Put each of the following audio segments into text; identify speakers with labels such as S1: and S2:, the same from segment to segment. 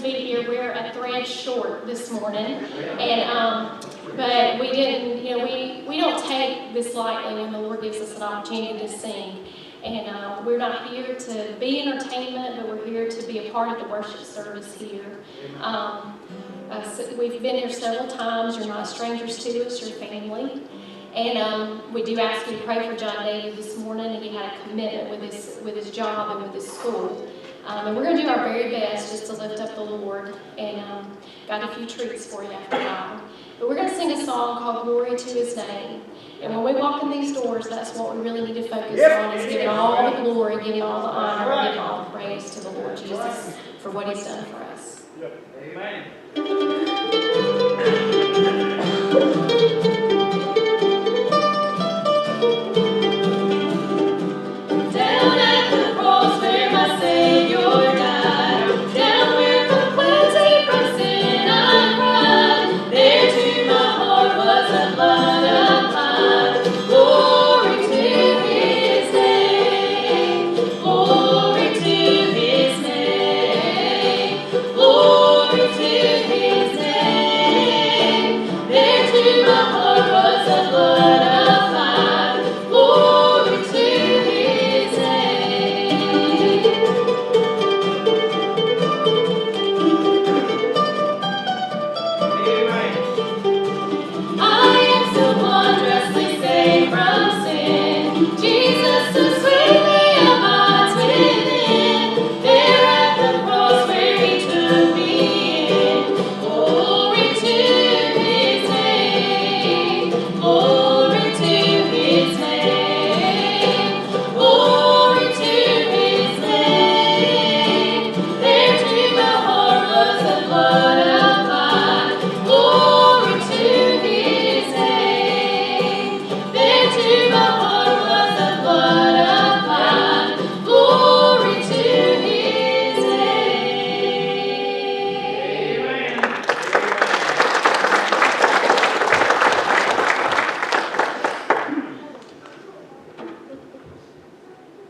S1: be here. We're a thread short this morning, and but we didn't, we don't take this lightly when the Lord gives us an opportunity to sing. And we're not here to be entertainment, but we're here to be a part of the worship service here. So we've been here several times. You're not strangers to us, your family. And we do ask you to pray for John David this morning, and he had a commitment with his job and with his school. And we're going to do our very best just to lift up the Lord, and got a few treats for you after that. But we're going to sing a song called Glory to His Name. And when we walk in these doors, that's what we really need to focus on, is giving all the glory, giving all the honor, giving all the praise to the Lord Jesus for what He's done for us.
S2: Amen.
S1: Down at the cross where my Savior died, down where from cleansing from sin I cried, there to my heart was the blood applied. Glory to His name, glory to His name, glory to His name. There to my heart was the blood applied. Glory to His name.
S2: Amen.
S1: I am so wondrously saved from sin. Jesus so sweetly abides within. There at the cross where He took me in. Glory to His name. Glory to His name. Glory to His name. There to my heart was the blood applied. Glory to His name. There to my heart was the blood applied. Glory to His name.
S2: Amen.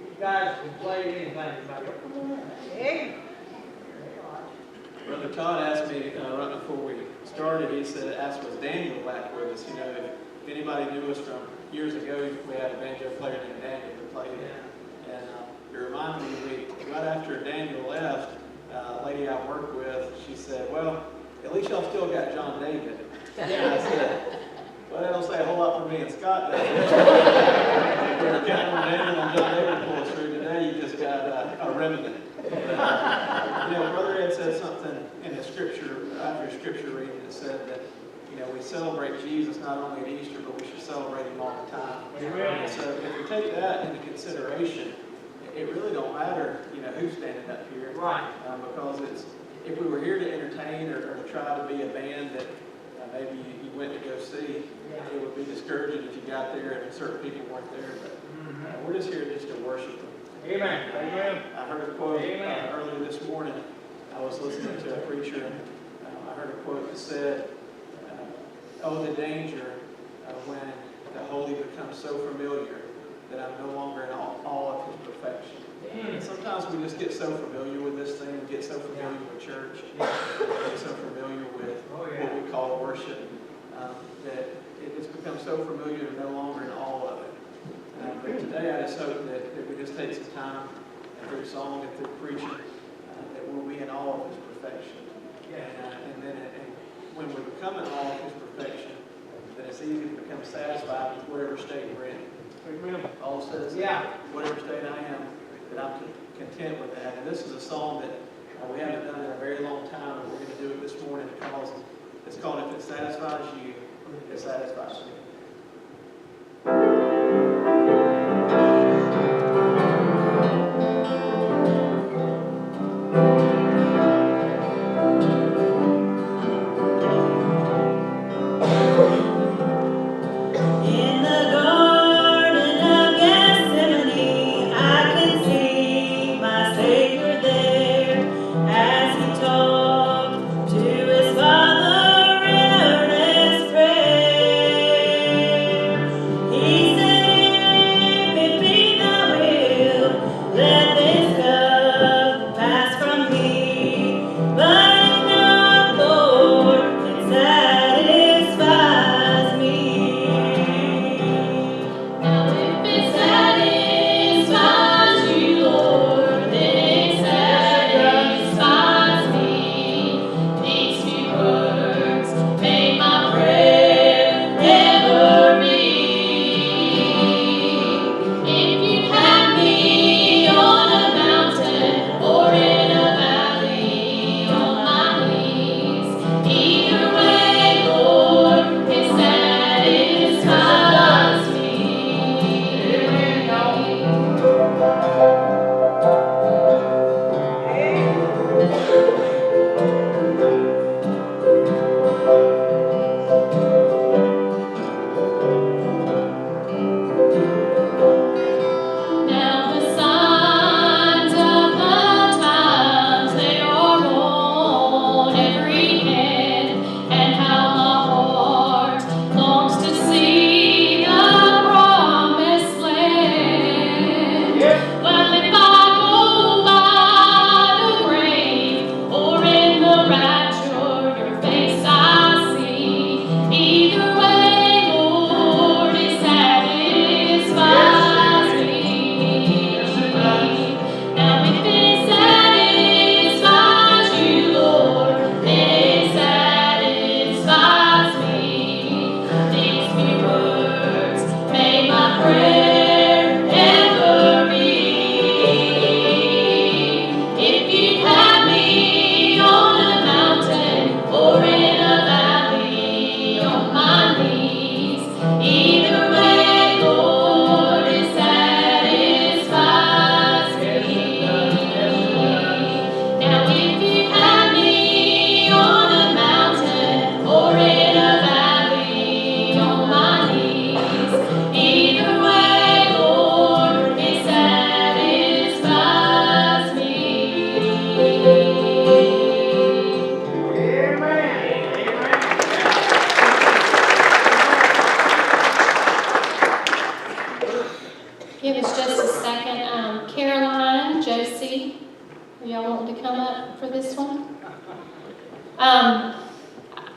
S2: You guys can play anything about it.
S3: Brother Todd asked me right before we started, he said, was Daniel back with us? If anybody knew us from years ago, we had a banjo player named Daniel that played it. And it reminded me, right after Daniel left, a lady I worked with, she said, well, at least y'all still got John David. And I said, well, they don't say a whole lot for me and Scott does. We're counting on Daniel and John David to pull us through today. You just got a remnant. Brother Ed said something in the scripture, after a scripture reading, that said that, we celebrate Jesus not only at Easter, but we should celebrate Him all the time.
S2: Amen.
S3: And so if we take that into consideration, it really don't matter, who's standing up here.
S2: Right.
S3: Because if we were here to entertain or to try to be a band that maybe you went to go see, it would be discouraging if you got there and certain people weren't there. But we're just here just to worship Him.
S2: Amen. Amen.
S3: I heard a quote
S2: Amen.
S3: earlier this morning. I was listening to a preacher, and I heard a quote that said, oh, the danger when the holy becomes so familiar that I'm no longer in awe of His perfection. And sometimes we just get so familiar with this thing, we get so familiar with church, we get so familiar with what we call worship, that it's become so familiar that we're no longer in awe of it. But today I just hope that we just take some time and through song and through preaching that we'll be in awe of His perfection. And when we become in awe of His perfection, then it's easy to become satisfied with whatever state we're in.
S2: Amen.
S3: Paul says, whatever state I am, that I'm content with that. And this is a song that we haven't done in a very long time, and we're going to do it this morning because it's called If It Satisfies You, It Satisfies Me.
S4: In the Garden of Gethsemane, I can see my Savior there as He talked to His Father in earnest prayer.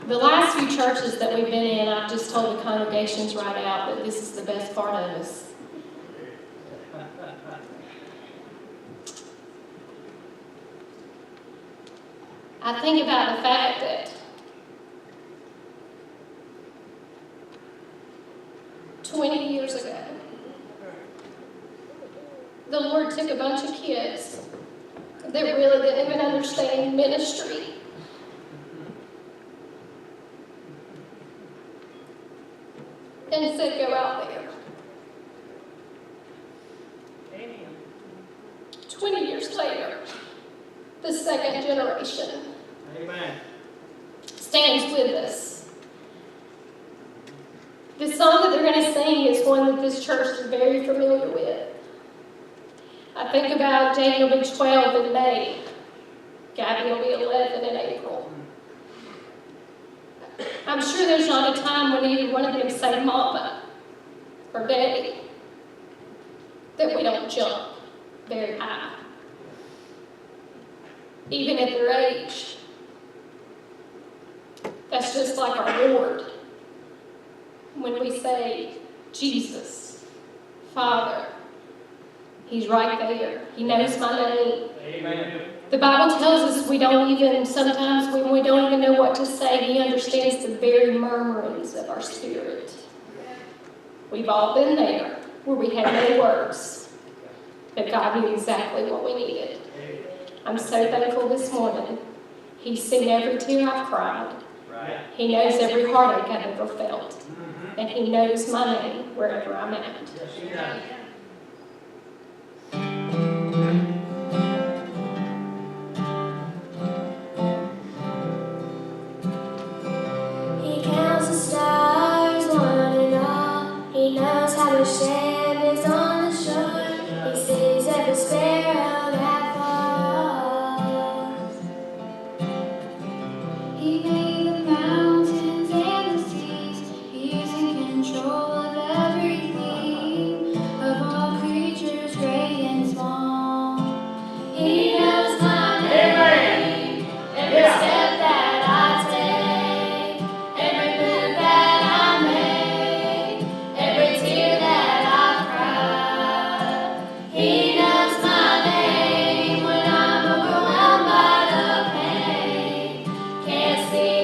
S1: The last few churches that we've been in, I've just told the congregations right out that this is the best part of us. I think about the fact that 20 years ago, the Lord took a bunch of kids that really didn't even understand ministry. And said, go out there. 20 years later, the second generation
S2: Amen.
S1: stands with us. The song that they're going to sing is one that this church is very familiar with. I think about Jane will be 12 in May. Gabby will be 11 in April. I'm sure there's not a time when either one of them say mama or daddy that we don't jump very high. Even at their age. That's just like our Lord. When we say Jesus, Father, He's right there. He knows my name.
S2: Amen.
S1: The Bible tells us we don't even, sometimes when we don't even know what to say, He understands the very murmurings of our spirit. We've all been there, where we had no words, but God knew exactly what we needed. I'm so thankful this morning. He's seen every tear I've cried.
S2: Right.
S1: He knows every heartache I've ever felt. And He knows my name wherever I'm at.
S2: Yes, He does.
S5: He counts the stars, one and all. He knows how much sand is on the shore. He sees every sparrow that falls. He made the mountains and the seas. He's in control of everything, of all creatures great and small. He knows my name, every step that I take, every move that I make, every tear that I cry. He knows my name when I'm overwhelmed by the pain. Can't see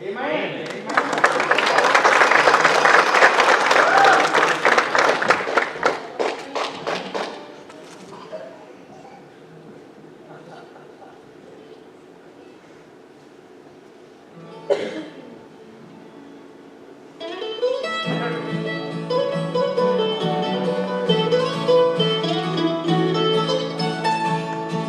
S2: Amen.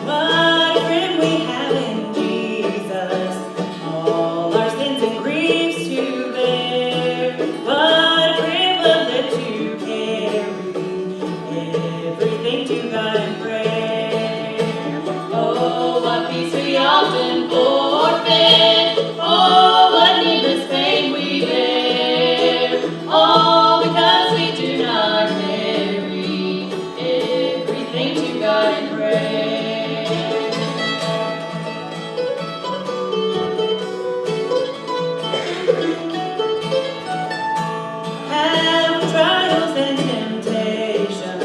S4: What a friend we have in Jesus, all our sins and griefs to bear. What a privilege to carry everything to God in prayer. Oh, what peace we often forfeit. Oh, what needless pain we bear. All because we do not carry everything to God in prayer. Have trials and temptation?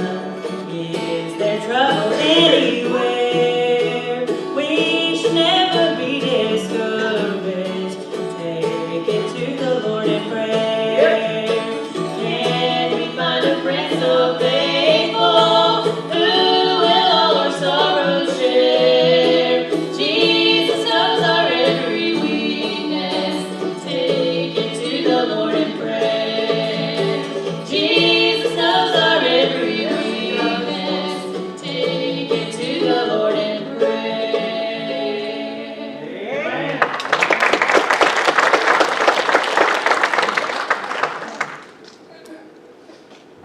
S4: Is there trouble anywhere? We should never be discouraged. Take it to the Lord in prayer. Can we find a friend so faithful who will all our sorrows share? Jesus knows our every weakness. Take it to the Lord in prayer. Jesus knows our every weakness. Take it to the Lord in prayer.
S2: Amen.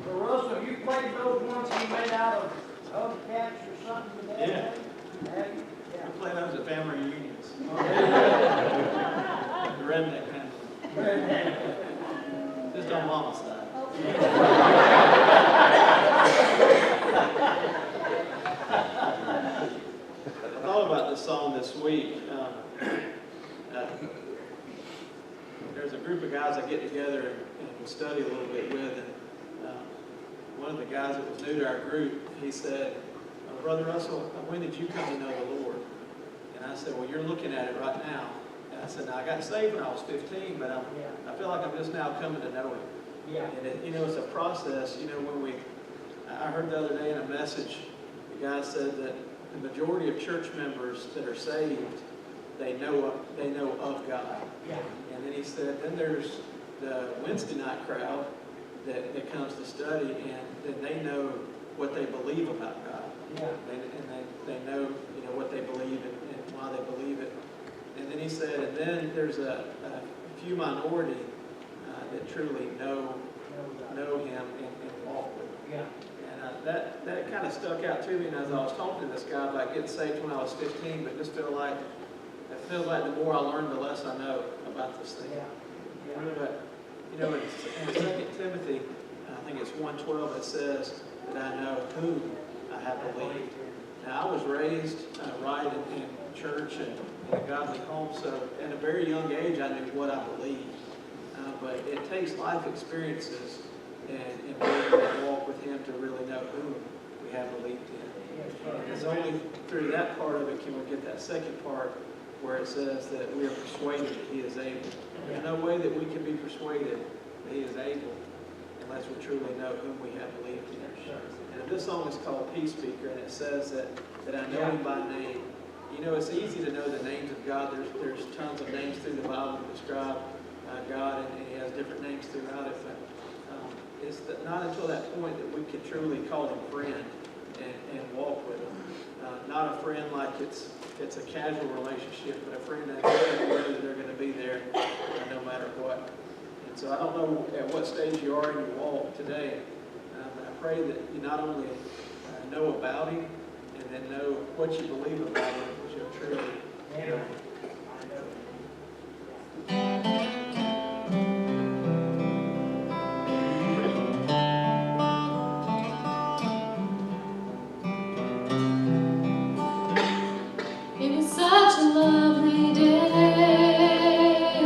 S2: So Russell, you played those ones you made out of caps or something today?
S3: Yeah.
S2: Have you?
S3: We play those at family reunions. The redneck kind of.
S2: Yeah.
S3: Just on mama's side. I thought about this song this week. There's a group of guys I get together and study a little bit with, and one of the guys that was new to our group, he said, Brother Russell, when did you come to know the Lord? And I said, well, you're looking at it right now. And I said, now, I got saved when I was 15, but I feel like I'm just now coming to know Him.
S2: Yeah.
S3: And it's a process. When I heard the other day in a message, the guy said that the majority of church members that are saved, they know of God.
S2: Yeah.
S3: And then he said, then there's the Wednesday night crowd that comes to study, and then they know what they believe about God.
S2: Yeah.
S3: They know what they believe and why they believe it. And then he said, and then there's a few minority that truly know Him and walk with Him.
S2: Yeah.
S3: And that kind of stuck out to me. And as I was talking to this guy about getting saved when I was 15, but just feel like the more I learn, the less I know about this thing.
S2: Yeah.
S3: But in 2 Timothy, I think it's 1:12, it says that I know whom I have believed. Now, I was raised right in church and in a godly home, so at a very young age, I knew what I believed. But it takes life experiences and being able to walk with Him to really know whom we have believed in. And it's only through that part of it can we get that second part where it says that we are persuaded that He is able. There's no way that we can be persuaded that He is able unless we truly know whom we have believed in. And this song is called Peace Speaker, and it says that I know Him by name. It's easy to know the names of God. There's tons of names through the Bible that describe God, and He has different names throughout it. But it's not until that point that we can truly call Him friend and walk with Him. Not a friend like it's a casual relationship, but a friend that knows they're going to be there no matter what. And so I don't know at what stage you are in your walk today, but I pray that you not only know about Him and then know what you believe about Him, but you'll truly know Him.
S5: It was such a lovely day.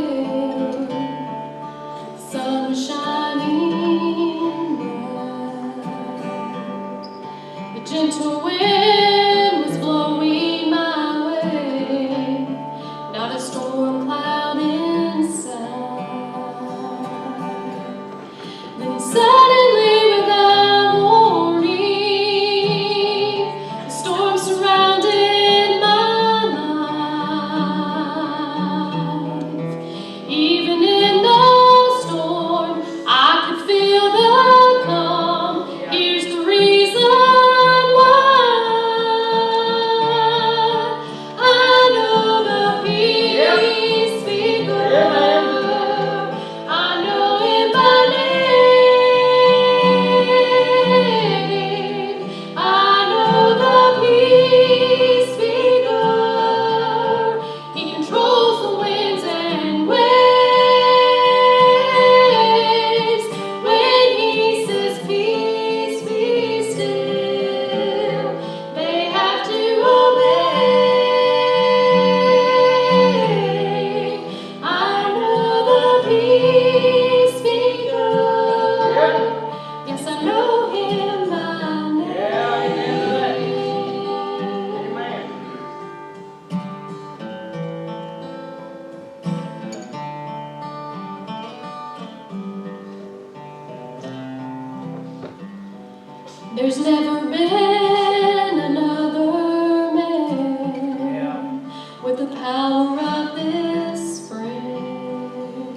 S5: The sun was shining bright. The gentle wind was blowing my way.
S1: There's never been another man with the power of this friend.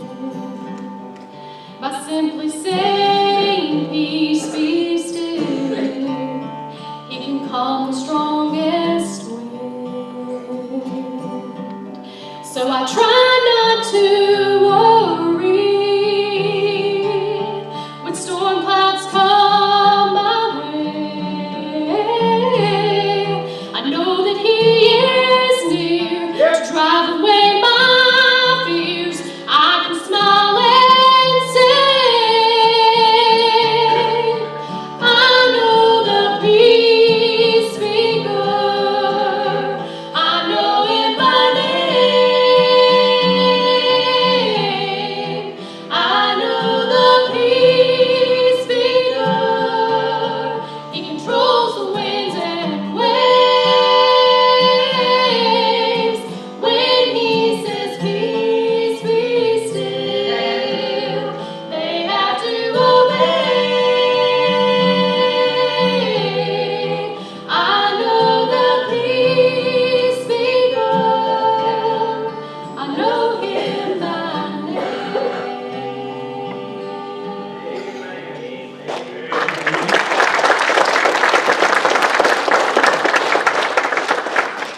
S1: By simply saying, peace be still, he can calm the strongest wind. So I try not to worry when storm clouds come my way. I know that he is near to drive away my fears. I can smile and say, I know the peace speaker. I know him by name. I know the peace speaker. He controls the winds and waves. When he says peace be still, they have to obey. I know the peace speaker. I know him by name.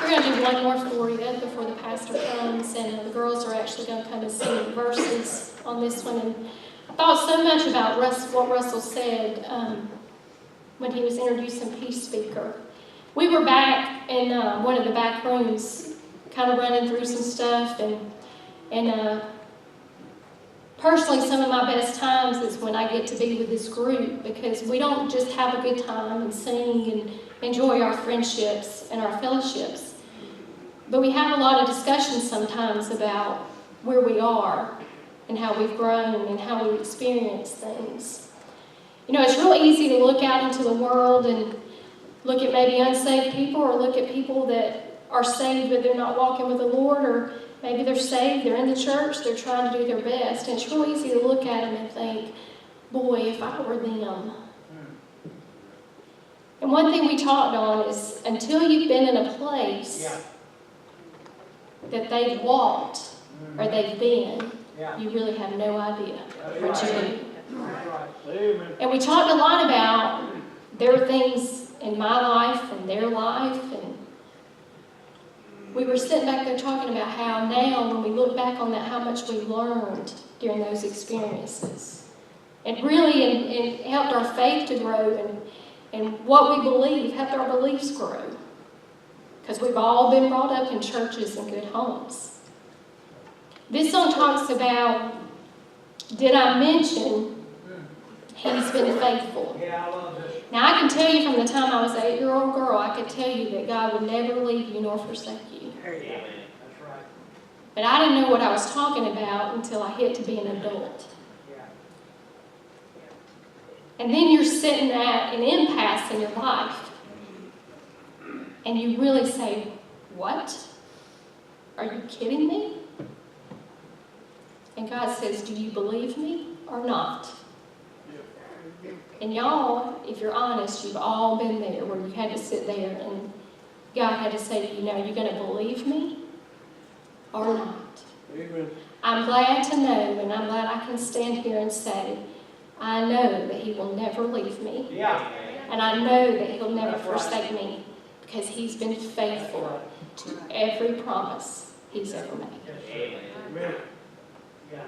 S1: We're going to do one more for you before the pastor comes, and the girls are actually going to come and sing verses on this one. And I thought so much about what Russell said when he was introducing Peace Speaker. We were back in one of the back rooms, kind of running through some stuff, and personally, some of my best times is when I get to be with this group, because we don't just have a good time and sing and enjoy our friendships and our fellowships, but we have a lot of discussions sometimes about where we are and how we've grown and how we experience things. You know, it's real easy to look out into the world and look at maybe unsaved people, or look at people that are saved but they're not walking with the Lord, or maybe they're saved, they're in the church, they're trying to do their best, and it's real easy to look at them and think, boy, if I were them. And one thing we talked on is, until you've been in a place that they've walked or they've been, you really have no idea what you do. And we talked a lot about there are things in my life and their life, and we were sitting back there talking about how now, when we look back on that, how much we learned during those experiences. And really, it helped our faith to grow, and what we believe helped our beliefs grow. Because we've all been brought up in churches and good homes. This song talks about, did I mention he's been faithful?
S2: Yeah, I love this.
S1: Now, I can tell you from the time I was an 8-year-old girl, I could tell you that God would never leave you nor forsake you.
S2: That's right.
S1: But I didn't know what I was talking about until I hit to be an adult.
S2: Yeah.
S1: And then you're sitting at an impasse in your life, and you really say, what? Are you kidding me? And God says, do you believe me or not? And y'all, if you're honest, you've all been there where you had to sit there and God had to say to you, now, are you going to believe me or not?
S2: Amen.
S1: I'm glad to know, and I'm glad I can stand here and say, I know that he will never leave me.
S2: Yeah.
S1: And I know that he'll never forsake me, because he's been faithful to every promise he's ever made.
S2: Amen. Yeah.